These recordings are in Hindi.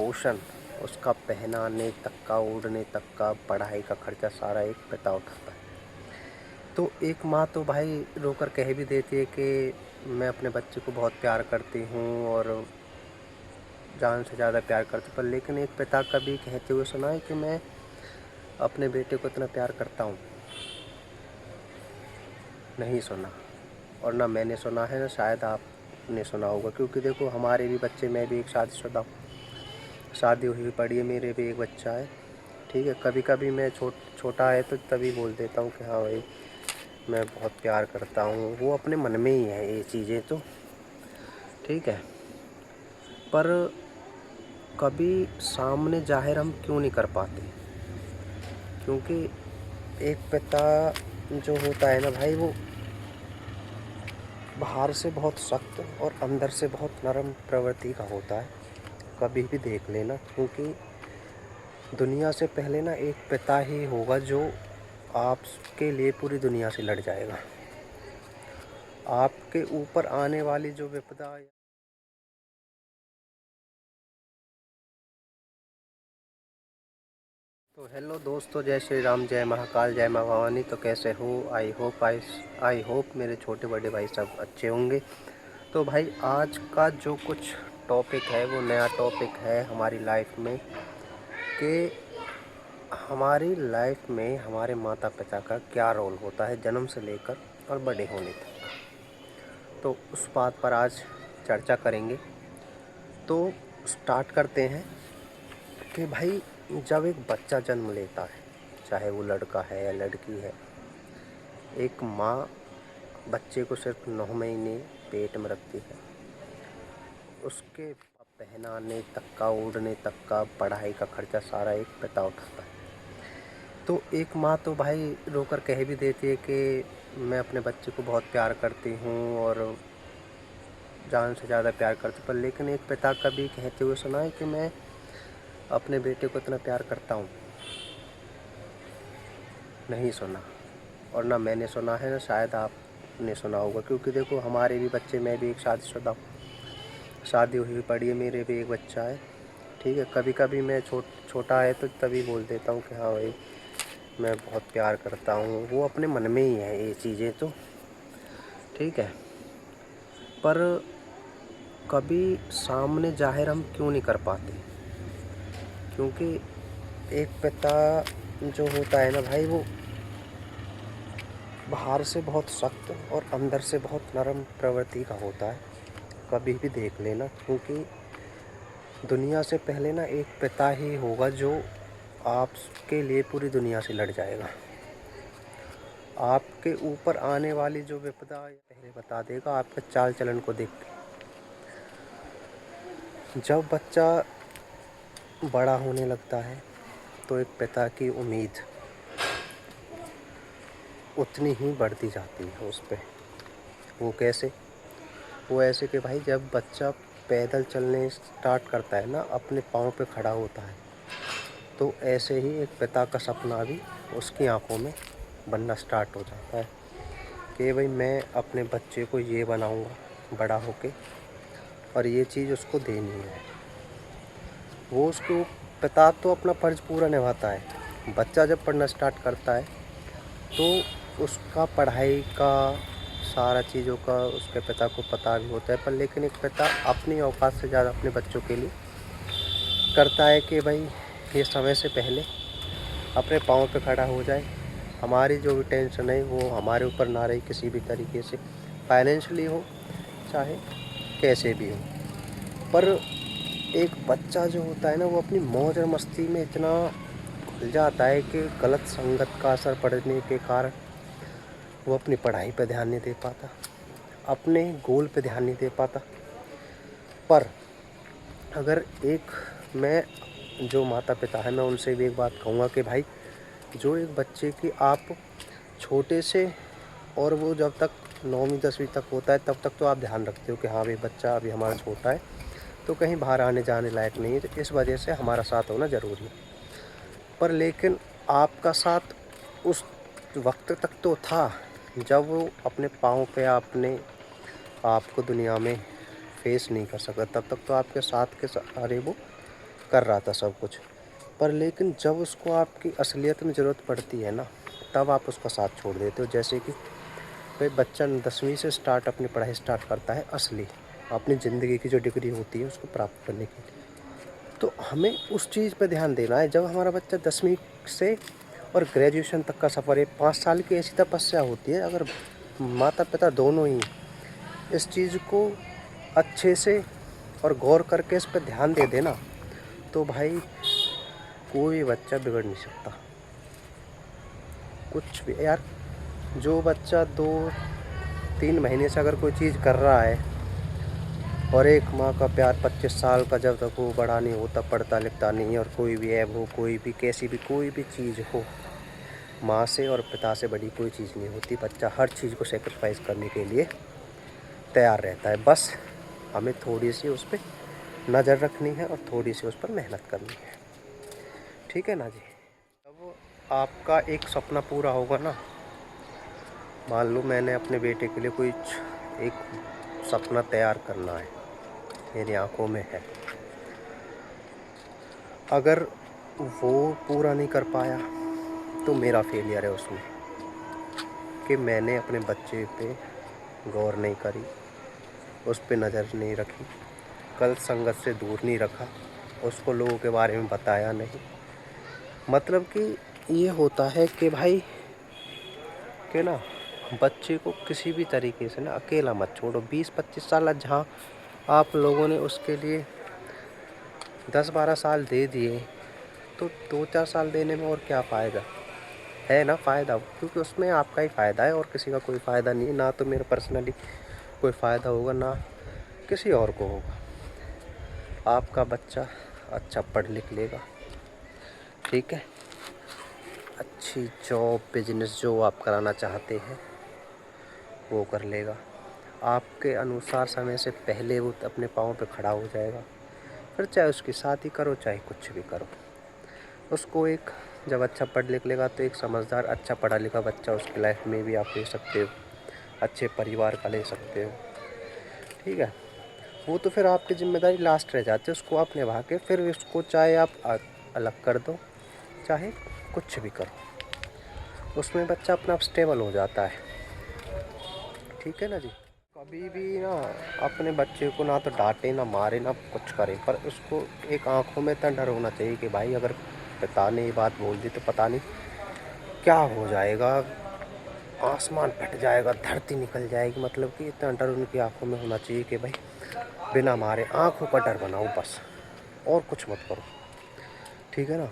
पोषण, उसका पहनाने तक का, ओढ़ने तक का, पढ़ाई का खर्चा सारा एक पिता उठाता है। तो एक माँ तो भाई रोकर कह भी देती है कि मैं अपने बच्चे को बहुत प्यार करती हूँ और जान से ज़्यादा प्यार करती हूँ, पर लेकिन एक पिता कभी कहते हुए सुना है कि मैं अपने बेटे को इतना प्यार करता हूँ? नहीं सुना। और ना मैंने सुना है, ना शायद आपने सुना होगा, क्योंकि देखो हमारे भी बच्चे, मैं भी एक शादीशुदा हूँ, शादी हुई पड़ी है, मेरे भी एक बच्चा है। ठीक है, कभी कभी मैं छोटा है तो तभी बोल देता हूँ कि हाँ भाई मैं बहुत प्यार करता हूँ, वो अपने मन में ही है ये चीज़ें तो। ठीक है, पर कभी सामने जाहिर हम क्यों नहीं कर पाते? क्योंकि एक पिता जो होता है ना भाई, वो बाहर से बहुत सख्त और अंदर से बहुत नरम प्रवृत्ति का होता है। कभी भी देख लेना, क्योंकि दुनिया से पहले ना एक पिता ही होगा जो आपके लिए पूरी दुनिया से लड़ जाएगा। आपके ऊपर आने वाली जो विपदा। तो हेलो दोस्तों, जय श्री राम, जय महाकाल, जय माँ भवानी। तो कैसे हो? आई होप मेरे छोटे बड़े भाई सब अच्छे होंगे। तो भाई आज का जो कुछ टॉपिक है वो नया टॉपिक है हमारी लाइफ में, कि हमारी लाइफ में हमारे माता पिता का क्या रोल होता है जन्म से लेकर और बड़े होने तक। तो उस बात पर आज चर्चा करेंगे। तो स्टार्ट करते हैं कि भाई जब एक बच्चा जन्म लेता है, चाहे वो लड़का है या लड़की है, एक माँ बच्चे को सिर्फ 9 महीने पेट में रखती है। उसके पहनाने तक का, ओढ़ने तक का, पढ़ाई का खर्चा सारा एक पिता उठाता है। तो एक माँ तो भाई रोकर कह भी देती है कि मैं अपने बच्चे को बहुत प्यार करती हूँ और जान से ज़्यादा प्यार करती हूँ, पर लेकिन एक पिता कभी कहते हुए सुना है कि मैं अपने बेटे को इतना प्यार करता हूँ? नहीं सुना। और ना मैंने सुना है, ना शायद आपने सुना होगा, क्योंकि देखो हमारे भी बच्चे, मैं भी एक शादीशुदा हूँ, शादी हुई पड़ी है, मेरे भी एक बच्चा है। ठीक है, कभी कभी मैं छोटा है तो तभी बोल देता हूँ कि हाँ भाई मैं बहुत प्यार करता हूँ, वो अपने मन में ही है ये चीज़ें तो। ठीक है, पर कभी सामने जाहिर हम क्यों नहीं कर पाते? क्योंकि एक पिता जो होता है ना भाई, वो बाहर से बहुत सख्त और अंदर से बहुत नरम प्रवृत्ति का होता है। कभी भी देख लेना, क्योंकि दुनिया से पहले ना एक पिता ही होगा जो आपके लिए पूरी दुनिया से लड़ जाएगा। आपके ऊपर आने वाली जो विपदा पहले बता देगा आपके चाल चलन को देख के। जब बच्चा बड़ा होने लगता है तो एक पिता की उम्मीद उतनी ही बढ़ती जाती है उस पे। वो कैसे? वो ऐसे कि भाई जब बच्चा पैदल चलने स्टार्ट करता है ना, अपने पाँव पे खड़ा होता है, तो ऐसे ही एक पिता का सपना भी उसकी आंखों में बनना स्टार्ट हो जाता है कि भाई मैं अपने बच्चे को ये बनाऊंगा बड़ा होके, और ये चीज़ उसको देनी है। वो उसको पिता तो अपना फ़र्ज़ पूरा निभाता है। बच्चा जब पढ़ना स्टार्ट करता है तो उसका पढ़ाई का सारा चीज़ों का उसके पिता को पता भी होता है, पर लेकिन एक पिता अपनी औकात से ज़्यादा अपने बच्चों के लिए करता है कि भाई ये समय से पहले अपने पाँव पे खड़ा हो जाए। हमारी जो भी टेंशन है वो हमारे ऊपर ना रही किसी भी तरीके से, फाइनेंशियली हो चाहे कैसे भी हो। पर एक बच्चा जो होता है ना, वो अपनी मौज और मस्ती में इतना घुल जाता है कि गलत संगत का असर पड़ने के कारण वो अपनी पढ़ाई पे ध्यान नहीं दे पाता, अपने गोल पे ध्यान नहीं दे पाता। पर अगर एक मैं जो माता पिता है मैं उनसे भी एक बात कहूँगा कि भाई जो एक बच्चे की आप छोटे से, और वो जब तक 9वीं 10वीं तक होता है तब तक तो आप ध्यान रखते हो कि हाँ भाई बच्चा अभी हमारा छोटा है तो कहीं बाहर आने जाने लायक नहीं है, तो इस वजह से हमारा साथ होना ज़रूरी है। पर लेकिन आपका साथ उस वक्त तक तो था जब वो अपने पाँव पे अपने आपको दुनिया में फेस नहीं कर सकता, तब तक तो आपके साथ के सहारे वो कर रहा था सब कुछ। पर लेकिन जब उसको आपकी असलियत में ज़रूरत पड़ती है ना, तब आप उसका साथ छोड़ देते हो। जैसे कि भाई बच्चा 10वीं से स्टार्ट अपनी पढ़ाई स्टार्ट करता है असली, अपनी ज़िंदगी की जो डिग्री होती है उसको प्राप्त करने के लिए। तो हमें उस चीज़ पे ध्यान देना है। जब हमारा बच्चा 10वीं से और ग्रेजुएशन तक का सफ़र है, 5 साल की ऐसी तपस्या होती है। अगर माता पिता दोनों ही इस चीज़ को अच्छे से और गौर करके इस पर ध्यान दे देना, तो भाई कोई बच्चा बिगड़ नहीं सकता कुछ भी। यार जो बच्चा 2-3 महीने से अगर कोई चीज़ कर रहा है, और एक माँ का प्यार 25 साल का जब तक वो बड़ा नहीं होता, पढ़ता लिखता नहीं, और कोई भी ऐब हो, कोई भी कैसी भी कोई भी चीज़ हो, माँ से और पिता से बड़ी कोई चीज़ नहीं होती। बच्चा हर चीज़ को सेक्रीफाइस करने के लिए तैयार रहता है। बस हमें थोड़ी सी उस पर नज़र रखनी है और थोड़ी सी उस पर मेहनत करनी है। ठीक है ना जी। जब आपका एक सपना पूरा होगा ना, मान लो मैंने अपने बेटे के लिए कोई एक सपना तैयार करना है, मेरी आंखों में है, अगर वो पूरा नहीं कर पाया तो मेरा फेलियर है उसमें, कि मैंने अपने बच्चे पे गौर नहीं करी, उस पे नज़र नहीं रखी, गलत संगत से दूर नहीं रखा, उसको लोगों के बारे में बताया नहीं। मतलब कि ये होता है कि भाई कि ना, बच्चे को किसी भी तरीके से ना अकेला मत छोड़ो। 20-25 साल जहाँ आप लोगों ने उसके लिए 10-12 साल दे दिए, तो 2-4 साल देने में और क्या फ़ायदा है ना। फ़ायदा क्योंकि उसमें आपका ही फ़ायदा है और किसी का कोई फ़ायदा नहीं है। ना तो मेरा पर्सनली कोई फ़ायदा होगा, ना किसी और को होगा। आपका बच्चा अच्छा पढ़ लिख लेगा, ठीक है, अच्छी जॉब बिजनेस जो आप कराना चाहते हैं वो कर लेगा, आपके अनुसार समय से पहले वो अपने पाँव पे खड़ा हो जाएगा। फिर चाहे उसकी शादी करो, चाहे कुछ भी करो, उसको एक जब अच्छा पढ़ लिख लेगा तो एक समझदार अच्छा पढ़ा लिखा बच्चा उसकी लाइफ में भी आप ले सकते हो, अच्छे परिवार का ले सकते हो। ठीक है, वो तो फिर आपकी जिम्मेदारी लास्ट रह जाती है, उसको आप निभा के फिर उसको चाहे आप अलग कर दो, चाहे कुछ भी करो, उसमें बच्चा अपना स्टेबल हो जाता है। ठीक है ना जी। कभी भी ना अपने बच्चे को ना तो डांटे, ना मारे, ना कुछ करे, पर उसको एक आंखों में इतना डर होना चाहिए कि भाई अगर पिता ने ये बात बोल दी तो पता नहीं क्या हो जाएगा, आसमान फट जाएगा, धरती निकल जाएगी। मतलब कि इतना डर उनकी आंखों में होना चाहिए कि भाई बिना मारे आंखों का डर बनाओ बस, और कुछ मत करो। ठीक है ना।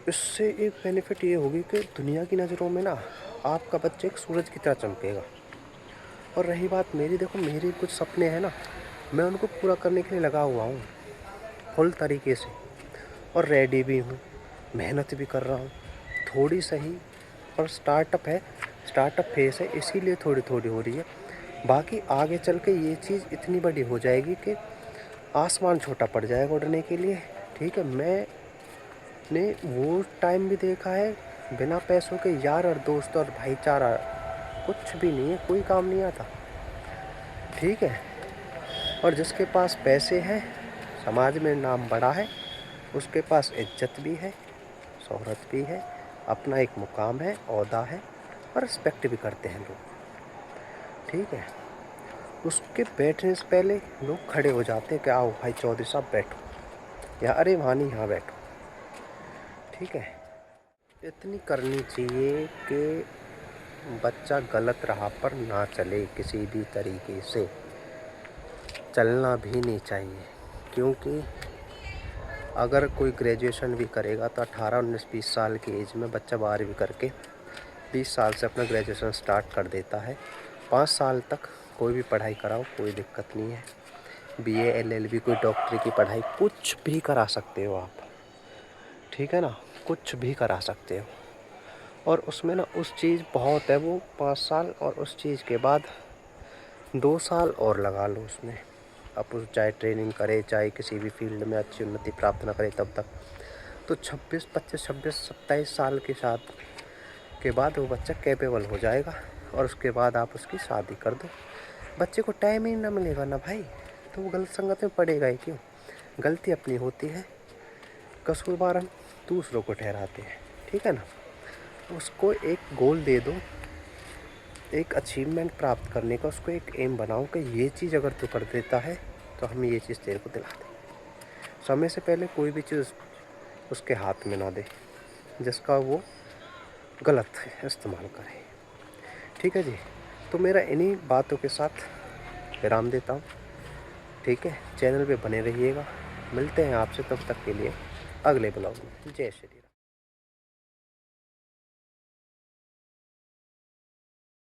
इससे एक बेनिफिट ये होगी कि दुनिया की नज़रों में ना आपका बच्चा एक सूरज की तरह चमकेगा। और रही बात मेरी, देखो मेरे कुछ सपने हैं ना, मैं उनको पूरा करने के लिए लगा हुआ हूँ फुल तरीके से, और रेडी भी हूँ, मेहनत भी कर रहा हूँ थोड़ी सही। और स्टार्टअप है, स्टार्टअप फेस है, इसीलिए थोड़ी थोड़ी हो रही है। बाकी आगे चल के ये चीज़ इतनी बड़ी हो जाएगी कि आसमान छोटा पड़ जाएगा उड़ने के लिए। ठीक है, मैंने वो टाइम भी देखा है बिना पैसों के यार और दोस्त और भाईचारा कुछ भी नहीं है, कोई काम नहीं आता। ठीक है, और जिसके पास पैसे हैं, समाज में नाम बड़ा है, उसके पास इज्जत भी है, शोहरत भी है, अपना एक मुकाम है, ओहदा है, और रिस्पेक्ट भी करते हैं लोग। ठीक है, उसके बैठने से पहले लोग खड़े हो जाते हैं कि आओ भाई चौधरी साहब बैठो, या अरे वानी यहाँ बैठो। ठीक है, इतनी करनी चाहिए कि बच्चा गलत राह पर ना चले, किसी भी तरीके से चलना भी नहीं चाहिए। क्योंकि अगर कोई ग्रेजुएशन भी करेगा तो 18-19-20 साल की एज में बच्चा 12वीं करके 20 साल से अपना ग्रेजुएशन स्टार्ट कर देता है। 5 साल तक कोई भी पढ़ाई कराओ, कोई दिक्कत नहीं है। BA LLB कोई डॉक्टरी की पढ़ाई कुछ भी करा सकते हो आप। ठीक है ना, कुछ भी करा सकते हो। और उसमें ना उस चीज़ बहुत है वो 5 साल, और उस चीज़ के बाद 2 साल और लगा लो उसमें। आप उस चाहे ट्रेनिंग करे, चाहे किसी भी फील्ड में अच्छी उन्नति प्राप्त ना करे तब तक, तो 26, 25, 26, 27 साल के साथ के बाद वो बच्चा कैपेबल हो जाएगा। और उसके बाद आप उसकी शादी कर दो। बच्चे को टाइम ही ना मिलेगा ना भाई, तो वो गलत संगत में पड़ेगा ही क्यों। गलती अपनी होती है, कसूरवार हम दूसरों को ठहराते हैं, ठीक है ना। उसको एक गोल दे दो, एक अचीवमेंट प्राप्त करने का उसको एक एम बनाओ कि ये चीज़ अगर तू कर देता है तो हम ये चीज़ तेरे को दिला दें। समय से पहले कोई भी चीज़ उसके हाथ में ना दे जिसका वो गलत इस्तेमाल करे, ठीक है जी। तो मेरा इन्हीं बातों के साथ विराम देता हूँ, ठीक है। चैनल पे बने रहिएगा, मिलते हैं आपसे तब तक के लिए अगले ब्लॉग में। जय श्री राम।